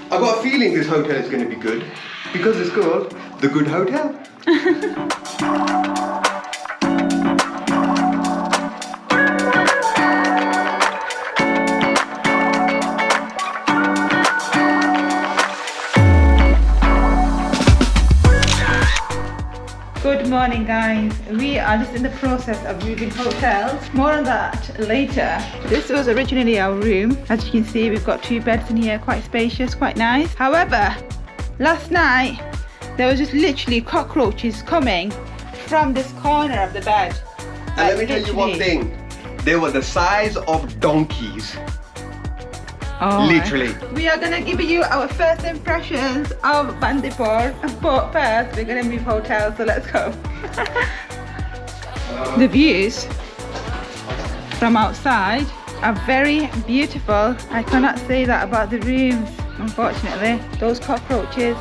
I got a feeling this hotel is going to be good because it's called the Good Hotel. Good morning guys, we are just in the process of moving hotels. More on that later. This was originally our room. As you can see, we've got 2 beds in here, quite spacious, quite nice. However, last night there was just literally cockroaches coming from this corner of the bed. And let me tell you one thing, they were the size of donkeys. Oh, literally. We are gonna give you our first impressions of Bandipur, but first we're gonna move hotels, so let's go. The views from outside are very beautiful. I cannot say that about the rooms, unfortunately. Those cockroaches,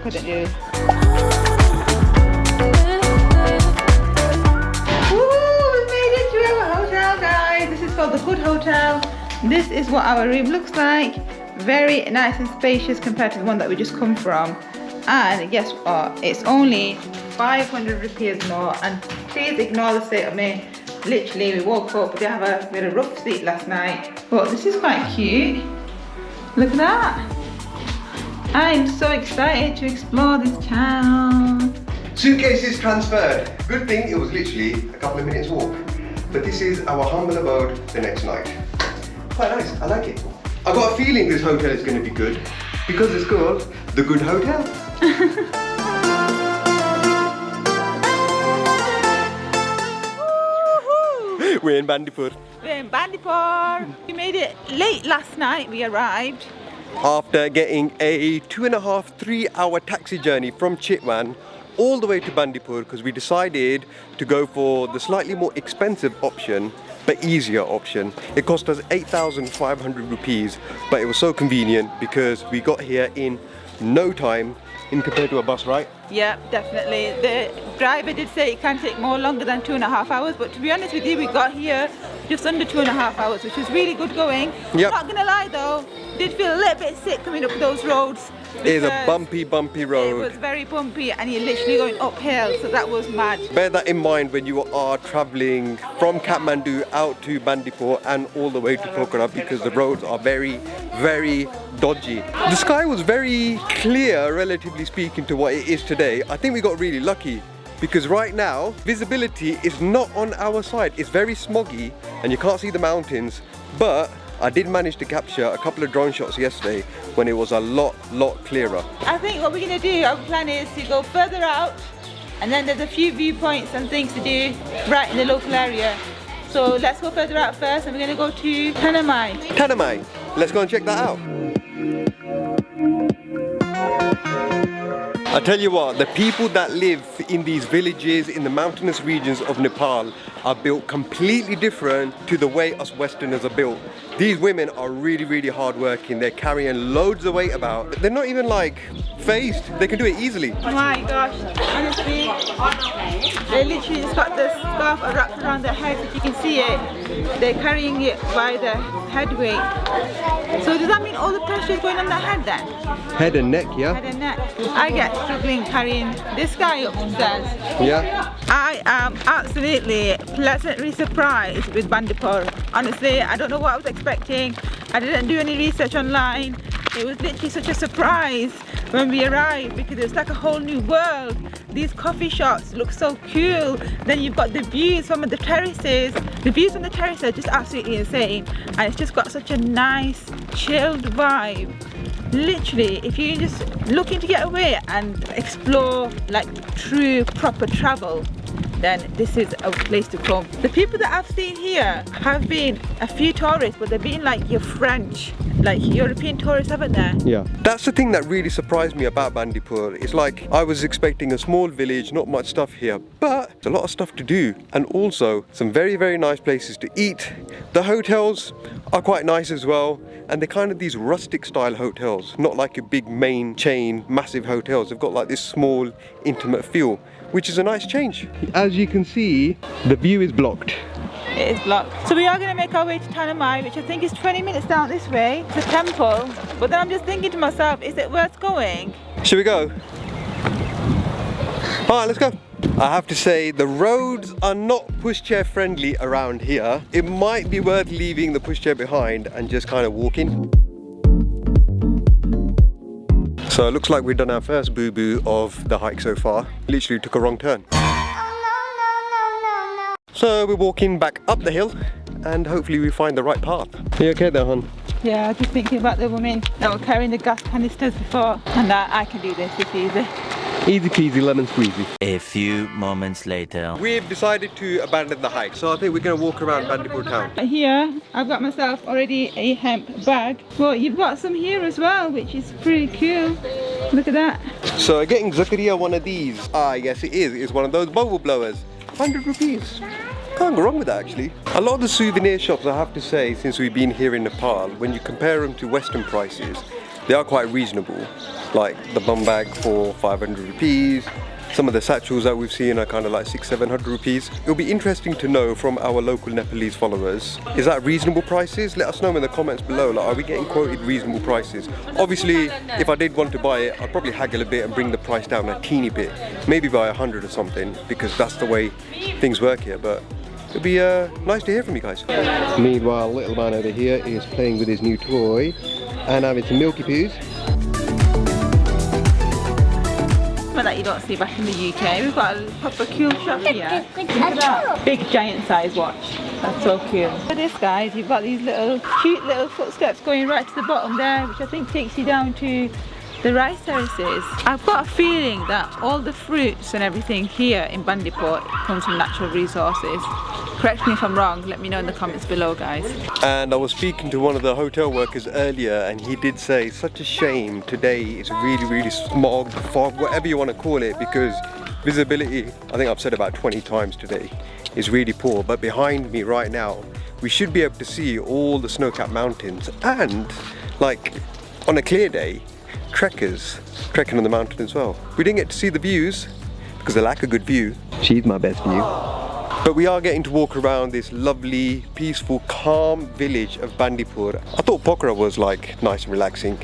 couldn't do it. The Good Hotel. This is what our room looks like. Very nice and spacious compared to the one that we just come from. And guess what? It's only 500 rupees more. And please ignore the state of me. Literally, we woke up. We had a rough sleep last night. But this is quite cute. Look at that. I'm so excited to explore this town. Suitcases transferred. Good thing it was literally a couple of minutes walk. But this is our humble abode the next night. Quite nice, I like it. I got a feeling this hotel is going to be good because it's called the Good Hotel. We're in Bandipur. We're in Bandipur. We made it late last night, we arrived. After getting a 2.5-3 hour taxi journey from Chitwan all the way to Bandipur, because we decided to go for the slightly more expensive option but easier option. It cost us 8,500 rupees, but it was so convenient because we got here in no time in compared to a bus, right? Yeah, definitely. The driver did say it can take more longer than 2.5 hours, but to be honest with you, we got here just under 2.5 hours, which was really good going. Yep. Not gonna lie though, did feel a little bit sick coming up those roads. It's a bumpy road. It was very bumpy and you're literally going uphill, so that was mad. Bear that in mind when you are travelling from Kathmandu out to Bandipur and all the way to Pokhara, because the roads are very, very dodgy. The sky was very clear, relatively speaking, to what it is today. I think we got really lucky because right now visibility is not on our side. It's very smoggy and you can't see the mountains, but I did manage to capture a couple of drone shots yesterday when it was a lot clearer. I think what we're going to do, our plan is to go further out, and then there's a few viewpoints and things to do right in the local area. So let's go further out first, and we're going to go to Tanamai. Tanamai, let's go and check that out. I tell you what, the people that live in these villages in the mountainous regions of Nepal are built completely different to the way us Westerners are built. These women are really hardworking. They're carrying loads of weight about. They're not even like phased. They can do it easily. Oh my gosh, honestly, they literally just got the scarf wrapped around their head, if you can see it. They're carrying it by the head weight. So does that mean all the pressure is going on their head then? Head and neck, yeah? Head and neck. I get struggling carrying this guy upstairs. Yeah. I am absolutely pleasantly surprised with Bandipur. Honestly, I don't know what I was expecting. I didn't do any research online. It was literally such a surprise when we arrived because it was like a whole new world. These coffee shops look so cool. Then you've got the views from the terraces. The views from the terraces are just absolutely insane. And it's just got such a nice, chilled vibe. Literally, if you're just looking to get away and explore like true, proper travel, then this is a place to come. The people that I've seen here have been a few tourists, but they've been like your French, like European tourists, haven't they? Yeah. That's the thing that really surprised me about Bandipur. It's like I was expecting a small village, not much stuff here, but a lot of stuff to do, and also some very nice places to eat. The hotels are quite nice as well, and they're kind of these rustic style hotels, not like a big main chain, massive hotels. They've got like this small, intimate feel, which is a nice change. As you can see, the view is blocked. it is blocked. So we are going to make our way to Tanamai, which I think is 20 minutes down this way. It's a temple. But then I'm just thinking to myself, is it worth going? Should we go? Alright, let's go. I have to say, the roads are not pushchair friendly around here. It might be worth leaving the pushchair behind and just kind of walking. So it looks like we've done our first boo-boo of the hike so far. Literally took a wrong turn. So we're walking back up the hill and hopefully we find the right path. Are you okay there, hon? Yeah, I was just thinking about the women that were carrying the gas canisters before, and I can do this, it's easy. Easy peasy lemon squeezy. A few moments later. We've decided to abandon the hike, so I think we're going to walk around Bandipur Town. Here, I've got myself already a hemp bag. Well, you've got some here as well, which is pretty cool. Look at that. So getting Zakaria one of these. Ah, yes it is. It's one of those bubble blowers. 100 rupees. Can't go wrong with that actually. A lot of the souvenir shops, I have to say, since we've been here in Nepal, when you compare them to Western prices, they are quite reasonable. Like the bum bag for 500 rupees. Some of the satchels that we've seen are kind of like 600-700 rupees. It'll be interesting to know from our local Nepalese followers, is that reasonable prices? Let us know in the comments below, like, are we getting quoted reasonable prices? Obviously, if I did want to buy it, I'd probably haggle a bit and bring the price down a teeny bit. Maybe by 100 or something, because that's the way things work here. But it'd be nice to hear from you guys. Meanwhile, little man over here is playing with his new toy and having some milky poos. That you don't see back in the UK. We've got a proper cool shop here. Look at that big giant size watch. That's so cool. Look at this, guys. You've got these little cute little footsteps going right to the bottom there, which I think takes you down to the rice terraces. I've got a feeling that all the fruits and everything here in Bandipur comes from natural resources. Correct me if I'm wrong, let me know in the comments below, guys. And I was speaking to one of the hotel workers earlier and he did say, such a shame today it's really smog, fog, whatever you want to call it, because visibility, I think I've said about 20 times today, is really poor. But behind me right now, we should be able to see all the snow-capped mountains, and like on a clear day, trekkers trekking on the mountain as well. We didn't get to see the views because I lack a good view. She's my best view. But we are getting to walk around this lovely, peaceful, calm village of Bandipur. I thought Pokhara was like nice and relaxing.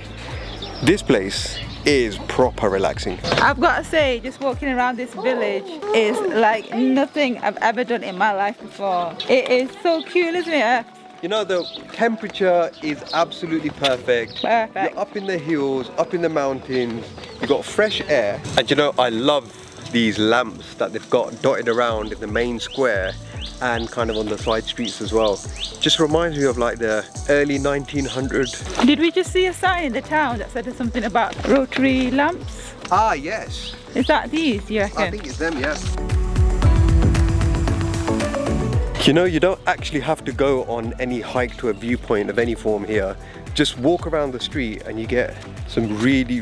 This place is proper relaxing. I've got to say, just walking around this village is like nothing I've ever done in my life before. It is so cool, isn't it? You know, the temperature is absolutely perfect. Perfect. You're up in the hills, up in the mountains, you've got fresh air. And you know, I love these lamps that they've got dotted around in the main square and kind of on the side streets as well. Just reminds me of like the early 1900s. Did we just see a sign in the town that said something about rotary lamps? Ah, yes. Is that these, you reckon? I think it's them, yeah. You know, you don't actually have to go on any hike to a viewpoint of any form here. Just walk around the street and you get some really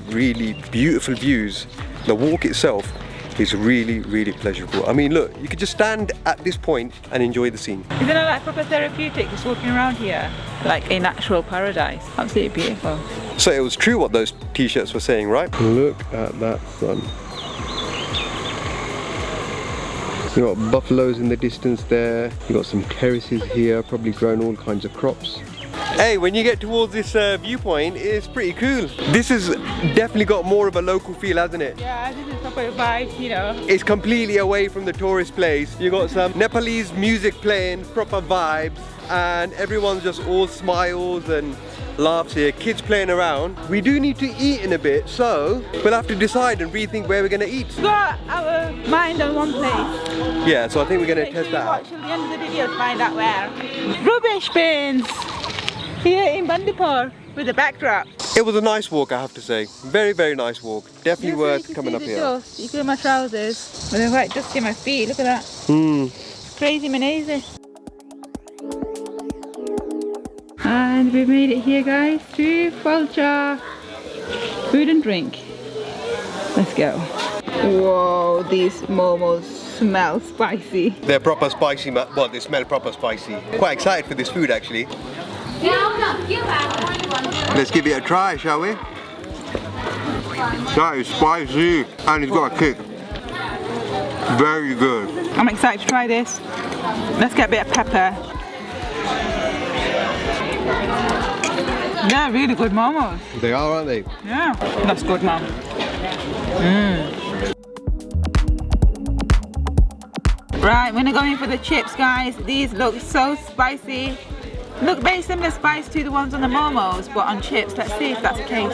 beautiful views. The walk itself is really pleasurable. I mean, look, you could just stand at this point and enjoy the scene. Isn't it like proper therapeutic just walking around here? Like a natural paradise. Absolutely beautiful. So it was true what those t-shirts were saying, right? Look at that sun. You got buffaloes in the distance there. You got some terraces here, probably grown all kinds of crops. Hey, when you get towards this viewpoint, it's pretty cool. This has definitely got more of a local feel, hasn't it? Yeah, this is proper vibes, you know. It's completely away from the tourist place. You got some Nepalese music playing, proper vibes, and everyone's just all smiles and laughs here. Kids playing around. We do need to eat in a bit, so we'll have to decide and rethink where we're gonna eat. We've got our mind on one place. Yeah, so I think we're gonna test that out. Watch till the end of the video to find out where. Rubbish bins here in Bandipur with a backdrop. It was a nice walk, I have to say. Very nice walk. Definitely worth coming up here. Dust. You can see my trousers, but they're quite dusty on my feet. Look at that. Crazy manazy. And we've made it here, guys, to Vulture. Food and drink. Let's go. Whoa, these momos smell spicy. They're proper spicy, well, they smell proper spicy. Quite excited for this food, actually. Let's give it a try, shall we? That is spicy and it's got a kick. Very good. I'm excited to try this. Let's get a bit of pepper. They're really good momos. They are, aren't they? Yeah, that's good, man. Right, we're gonna go in for the chips, guys. These look so spicy. Look very similar spice to the ones on the momos, but on chips. Let's see if that's the case.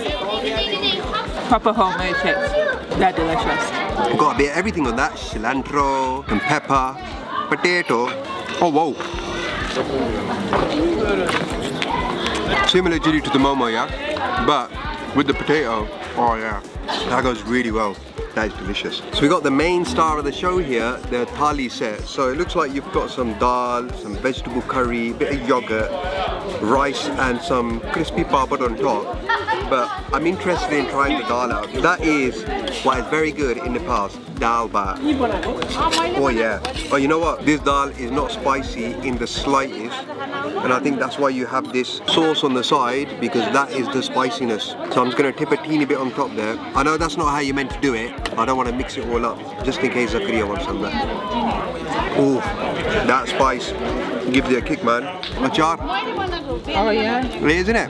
Proper homemade chips. They're delicious. Got a bit of everything on that. Cilantro, and pepper, potato. Oh, whoa. Similar chili to the momo, yeah? But with the potato, oh yeah, that goes really well. That is delicious. So we got the main star of the show here, the thali set. So it looks like you've got some dal, some vegetable curry, a bit of yogurt, rice and some crispy papad on top. But I'm interested in trying the dal out. That is what is very good in Nepal, dal bhat. Oh yeah. Oh, you know what? This dal is not spicy in the slightest. And I think that's why you have this sauce on the side, because that is the spiciness. So I'm just going to tip a teeny bit on top there. I know that's not how you're meant to do it. I don't want to mix it all up, just in case Zakaria wants some of that. Oh, that spice gives it a kick, man. Achar. Oh yeah. It is, isn't it?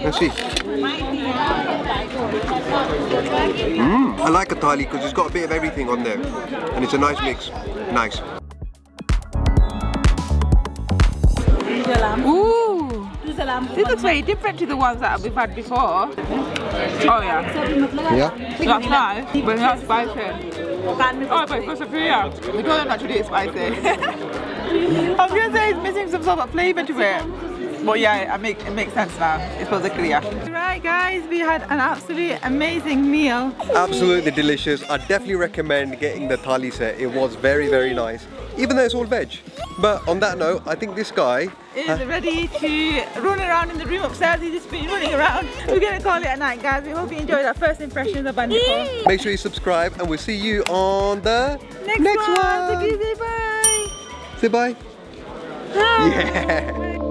Let's see. I like a thali because it's got a bit of everything on there. And it's a nice mix. Nice. Ooh, this looks very different to the ones that we've had before. Oh yeah. Yeah? That's nice, but it's not spicy. Oh, but it's here. We told them not to do it spicy. I was going to say it's missing some sort of flavour to it. But yeah, it makes sense now. It's for Zakaria. Right guys, we had an absolutely amazing meal. Absolutely delicious. I definitely recommend getting the thali set. It was very, very nice. Even though it's all veg. But on that note, I think this guy is ready to run around in the room upstairs. He's just been running around. We're going to call it a night, guys. We hope you enjoyed our first impressions of Bandipur. Make sure you subscribe and we'll see you on the next one. Say bye. Say bye. Bye. Yeah.